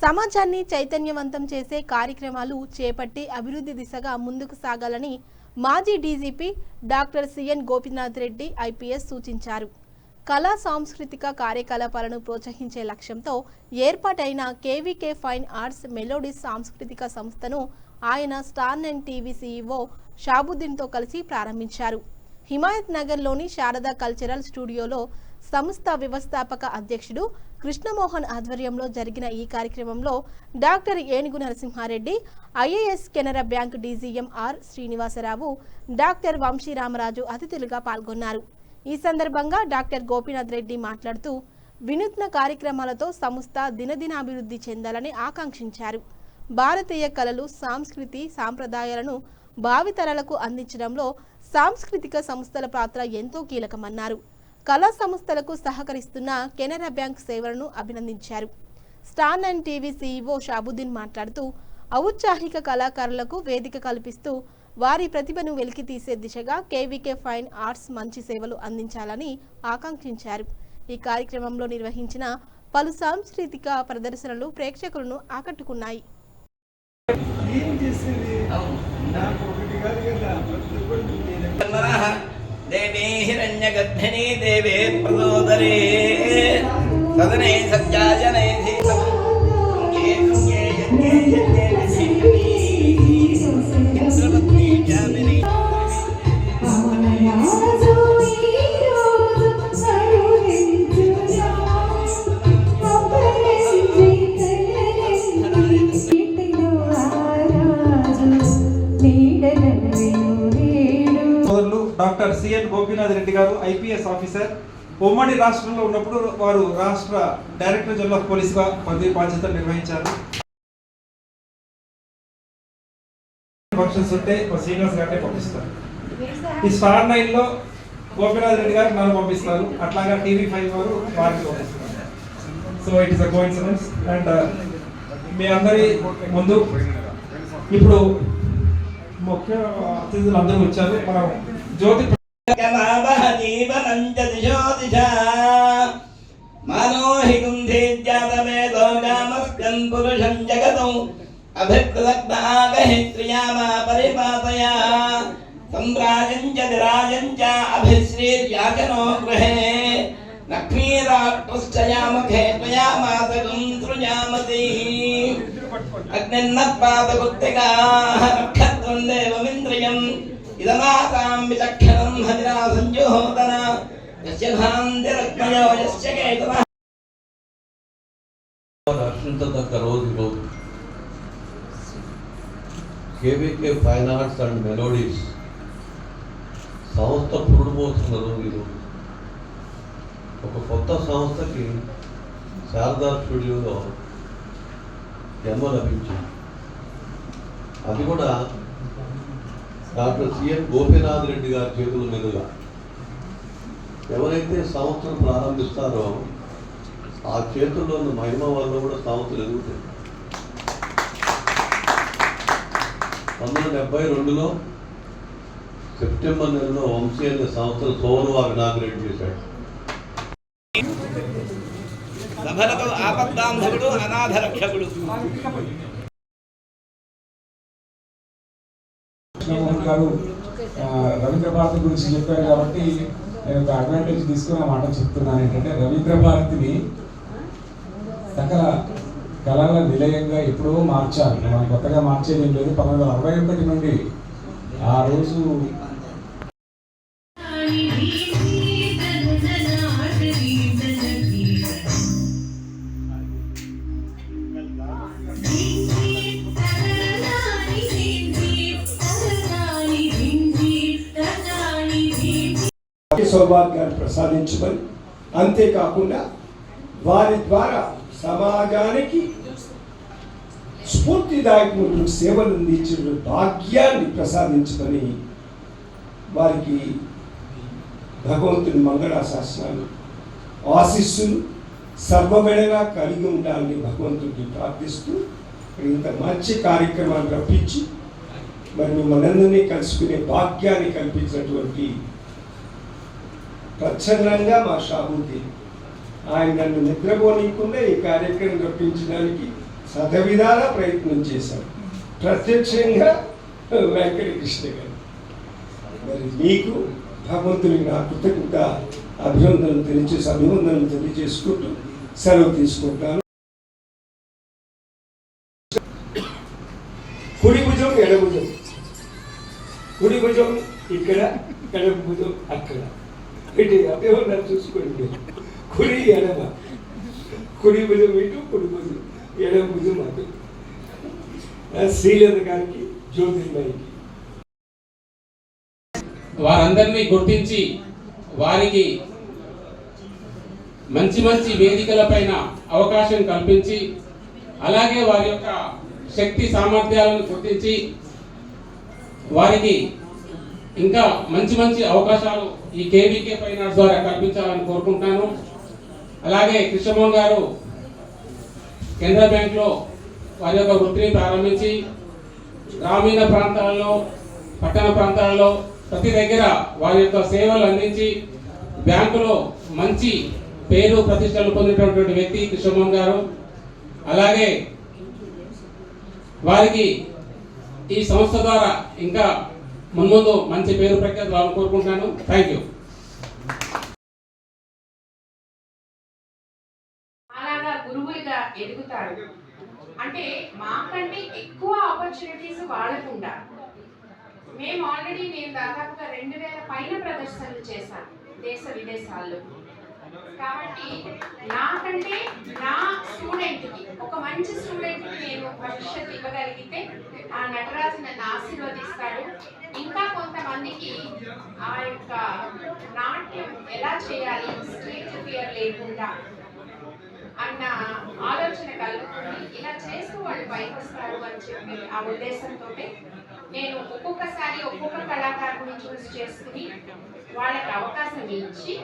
సమాజాన్ని చైతన్యవంతం చేసే కార్యక్రమాలు చేపట్టి అభివృద్ధి దిశగా ముందుకు సాగాలని మాజీ DGP doctor CN Gopinath Reddy IPS సూచించారు. కళా సాంస్కృతిక కార్యకలాపాలను ప్రోత్సహించే లక్ష్యంతో ఏర్పాటైన కేవీకే ఫైన్ ఆర్ట్స్ మెలోడీస్ సాంస్కృతిక సంస్థను ఆయన స్టార్ 9 టీవీ సీఈఓ షాబుద్దీన్తో కలిసి ప్రారంభించారు. హిమాయత్ నగర్లోని శారదా కల్చరల్ స్టూడియోలో సంస్థ వ్యవస్థాపక అధ్యక్షుడు కృష్ణమోహన్ ఆధ్వర్యంలో జరిగిన ఈ కార్యక్రమంలో doctor Enugu Narasimha Reddy, IAS Canara bank DGM R Srinivasa Rao, doctor Vamsi Ramaraju అతిథులుగా పాల్గొన్నారు. ఈ సందర్భంగా డాక్టర్ గోపీనాథ్ రెడ్డి మాట్లాడుతూ వినూత్న కార్యక్రమాలతో సంస్థ దినదినాభివృద్ధి చెందాలని ఆకాంక్షించారు. భారతీయ కళలు, సంస్కృతి, సాంప్రదాయాలను భావితరాలకు అందించడంలో సాంస్కృతిక సంస్థల పాత్ర ఎంతో కీలకమన్నారు. కళా సంస్థలకు సహకరిస్తున్న కెనరా బ్యాంక్ సేవలను అభినందించారు. స్టార్ 9 టీవీ సీఈఓ షాబుద్దీన్ మాట్లాడుతూ ఔత్సాహిక కళాకారులకు వేదిక కల్పిస్తూ వారి ప్రతిభను వెలికితీసే దిశగా కేవీకే ఫైన్ ఆర్ట్స్ మంచి సేవలు అందించాలని ఆకాంక్షించారు. ఈ కార్యక్రమంలో నిర్వహించిన పలు సాంస్కృతిక ప్రదర్శనలు ప్రేక్షకులను ఆకట్టుకున్నాయి. देवी हिरण्यगर्भिणी देवे प्रदोदरे सदने सज्जाजने धीतं ये ये ये ये विधिनी इंद्रवती जामिनी డాక్టర్ సిఎన్ గోపీనాథ్ రెడ్డి గారు ఐపీఎస్ ఆఫీసర్. ఉమ్మడి రాష్ట్రంలో ఉన్నప్పుడు వారు రాష్ట్ర డైరెక్టర్ జనరల్ ఆఫ్ పోలీస్గా పదవి బాధ్యతలు నిర్వహించారు. ఫంక్షన్స్ ఉంటే శ్రీనివాస్ గారిని పంపిస్తారు. ఈ స్టార్ 9లో గోపీనాథ్ రెడ్డి గారు నన్ను పంపిస్తారు, అట్లాగా TV5 వారు వారిని పంపిస్తారు. So it is a coincidence. And మీ అందరి ముందు ఇప్పుడు ముఖ్య అతిథులు అందరూ వచ్చారు. మనం జ్యోతి ఇదమాతాం విచక్షణం హరినా సంజోహోదన యస్య భాంతిరత్మయో యస్య కేతవ రక్షించదగ్గ రోజులు KVK fine arts and melodies సంస్థ పురుడుపోతున్న రోజులు. ఒక కొత్త సంస్థకి శారదా స్టూడియోలో జన్మ లభించింది. అది కూడా డాక్టర్ సిఎన్ గోపీనాథ్ రెడ్డి గారి చేతుల మీదుగా. ఎవరైతే సంస్థను ప్రారంభిస్తారో ఆ చేతుల్లో ఉన్న మహిమ వల్ల కూడా సంస్థలు ఎదుగుతాయి. 1972లో సెప్టెంబర్ నెలలో వంశీ అనే సంస్థను సోమవారం ఇనాగ్రేట్ చేశాడు. సభలకు ఆపద్బాంధవుడు, అనాథ రక్షకుడు. కృష్ణమోహన్ గారు రవీంద్ర భారతి గురించి చెప్పారు కాబట్టి నేను ఒక అడ్వాంటేజ్ తీసుకుని ఆ మాట చెప్తున్నాను. ఏంటంటే రవీంద్ర భారతిని సకల కళల నిలయంగా ఎప్పుడో మార్చారు. మనం కొత్తగా మార్చేది ఏం లేదు. 1961 నుండి ఆ రోజు సౌభాగ్యాన్ని ప్రసాదించమని, అంతేకాకుండా వారి ద్వారా సమాజానికి స్ఫూర్తిదాయకమైన సేవలు అందించిన భాగ్యాన్ని ప్రసాదించమని వారికి భగవంతుని మంగళాశాసనాలు, ఆశీస్సులు సర్వవేళలా కలిగి ఉండాలని భగవంతుడిని ప్రార్థిస్తూ ఇంత మంచి కార్యక్రమాన్ని రప్పించి మరి మిమ్మల్ని కలుసుకునే భాగ్యాన్ని కల్పించినటువంటి ప్రచ్ఛన్నంగా మా షాబుద్దీన్ ఆయన నన్ను నిద్రపోనీయకుండా ఈ కార్యక్రమం రప్పించడానికి శతవిధాల ప్రయత్నం చేశారు, ప్రత్యక్షంగా వెంకటకృష్ణ గారు. మరి మీకు భగవంతునికి నా కృతజ్ఞత అభినందనలు తెలియజేసుకుంటూ సెలవు తీసుకుంటాను. కుడి భుజం ఎడభుజం, కుడి భుజం ఇక్కడ, ఎడమ భుజం అక్కడ పెట్టి అదేమన్నా చూసుకోండి. కుడి ఎడమ, కుడి భుజం ఇటు, కుడి భుజం ఎడమ భుజం అటు. శ్రీలత గారికి, జ్యోతిర్మయికి వారందరినీ గుర్తించి వారికి మంచి మంచి వేదికలపైన అవకాశం కల్పించి, అలాగే వారి యొక్క శక్తి సామర్థ్యాలను గుర్తించి వారికి ఇంకా మంచి మంచి అవకాశాలు ఈ కేవీకే ఫైనాన్స్ ద్వారా కల్పించాలని కోరుకుంటున్నాను. అలాగే కృష్ణమోహన్ గారు కెనరా బ్యాంక్లో వారి యొక్క వృత్తిని ప్రారంభించి గ్రామీణ ప్రాంతాల్లో, పట్టణ ప్రాంతాల్లో ప్రతి దగ్గర వారి యొక్క సేవలు అందించి బ్యాంకులో మంచి పేరు ప్రతిష్టలు పొందినటువంటి వ్యక్తి కృష్ణమోహన్ గారు. అలాగే వారికి ఈ సంస్థ ద్వారా ఇంకా మున్ముందు మంచి పేరు ప్రఖ్యాతులు కోరుకుంటున్నాను. Thank you. అలాగా గురువులుగా ఎదుగుతారు అంటే మాకంటే ఎక్కువ ఆపర్చునిటీస్ వాళ్ళకు ఉండాలి. నేను దాదాపుగా 2000 పైన ప్రదర్శనలు చేశాను దేశ విదేశాల్లో. కాబట్టి నాకంటే నా స్టూడెంట్కి, ఒక మంచి స్టూడెంట్కి నేను భవిష్యత్తు ఇవ్వగలిగితే ఆ నటరాజు నన్ను ఆశీర్వదిస్తాడు. ఇంకా కొంతమందికి ఆ యొక్క నాట్యం ఎలా చేయాలి స్టేజ్ ఫియర్ లేకుండా అన్న ఆలోచన కలుగుతుంది. ఇలా చేస్తూ వాళ్ళు పైకి వస్తారు అని చెప్పి ఆ ఉద్దేశంతో నేను ఒక్కొక్కసారి ఒక్కొక్క కళాకారుని చూస్ చేసుకుని వాళ్ళకి అవకాశం ఇచ్చి